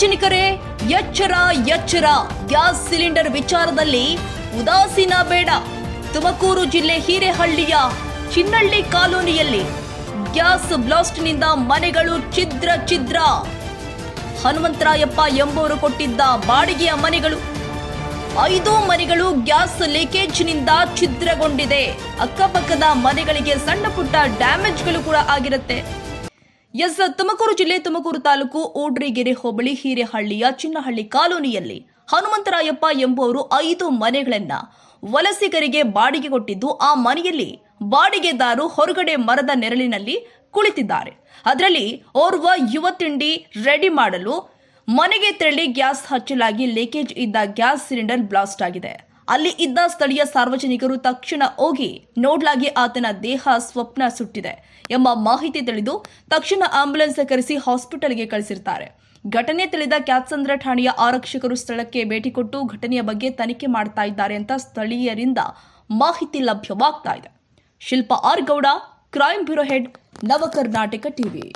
ಸಾರ್ವಜನಿಕರೇ ಎಚ್ಚರ ಎಚ್ಚರ, ಗ್ಯಾಸ್ ಸಿಲಿಂಡರ್ ವಿಚಾರದಲ್ಲಿ ಉದಾಸೀನ ಬೇಡ. ತುಮಕೂರು ಜಿಲ್ಲೆ ಹಿರೇಹಳ್ಳಿಯ ಚಿನ್ನಹಳ್ಳಿ ಕಾಲೋನಿಯಲ್ಲಿ ಗ್ಯಾಸ್ ಬ್ಲಾಸ್ಟ್ನಿಂದ ಮನೆಗಳು ಛಿದ್ರ ಛಿದ್ರ. ಹನುಮಂತರಾಯಪ್ಪ ಎಂಬುವರು ಕೊಟ್ಟಿದ್ದ ಬಾಡಿಗೆಯ ಮನೆಗಳು 5 ಮನೆಗಳು ಗ್ಯಾಸ್ ಲೀಕೇಜ್ನಿಂದ ಛಿದ್ರಗೊಂಡಿದೆ. ಅಕ್ಕಪಕ್ಕದ ಮನೆಗಳಿಗೆ ಸಣ್ಣ ಪುಟ್ಟ ಡ್ಯಾಮೇಜ್ಗಳು ಕೂಡ ಆಗಿರುತ್ತೆ. ತುಮಕೂರು ಜಿಲ್ಲೆ ತುಮಕೂರು ತಾಲೂಕು ಊಡ್ರಿಗೆರೆ ಹೋಬಳಿ ಹಿರೇಹಳ್ಳಿಯ ಚಿನ್ನಹಳ್ಳಿ ಕಾಲೋನಿಯಲ್ಲಿ ಹನುಮಂತರಾಯಪ್ಪ ಎಂಬುವರು 5 ಮನೆಗಳನ್ನ ವಲಸಿಗರಿಗೆ ಬಾಡಿಗೆ ಕೊಟ್ಟಿದ್ದು, ಆ ಮನೆಯಲ್ಲಿ ಬಾಡಿಗೆದಾರರು ಹೊರಗಡೆ ಮರದ ನೆರಳಿನಲ್ಲಿ ಕುಳಿತಿದ್ದಾರೆ. ಅದರಲ್ಲಿ ಓರ್ವ ಯುವ ತಿಂಡಿ ರೆಡಿ ಮಾಡಲು ಮನೆಗೆ ತೆರಳಿ ಗ್ಯಾಸ್ ಹಚ್ಚಲಾಗಿ ಲೀಕೇಜ್ ಇದ್ದ ಗ್ಯಾಸ್ ಸಿಲಿಂಡರ್ ಬ್ಲಾಸ್ಟ್ ಆಗಿದೆ. ಅಲ್ಲಿ ಇದ್ದ ಸ್ಥಳೀಯ ಸಾರ್ವಜನಿಕರು ತಕ್ಷಣ ಹೋಗಿ ನೋಡ್ಲಾಗಿ ಆತನ ದೇಹ ಸ್ವಪ್ನ ಸುಟ್ಟಿದೆ ಎಂಬ ಮಾಹಿತಿ ತಿಳಿದು ತಕ್ಷಣ ಆಂಬ್ಯುಲೆನ್ಸ್ ಕರೆಸಿ ಹಾಸ್ಪಿಟಲ್ಗೆ ಕಳಿಸಿರ್ತಾರೆ. ಘಟನೆ ತಿಳಿದ ಕ್ಯಾತ್ಸಂದ್ರ ಠಾಣೆಯ ಆರಕ್ಷಕರು ಸ್ಥಳಕ್ಕೆ ಭೇಟಿ ಕೊಟ್ಟು ಘಟನೆಯ ಬಗ್ಗೆ ತನಿಖೆ ಮಾಡ್ತಾ ಇದ್ದಾರೆ ಅಂತ ಸ್ಥಳೀಯರಿಂದ ಮಾಹಿತಿ ಲಭ್ಯವಾಗ್ತಾ ಇದೆ. Shilpa R Gowda, crime bureau head, Nava Karnataka TV.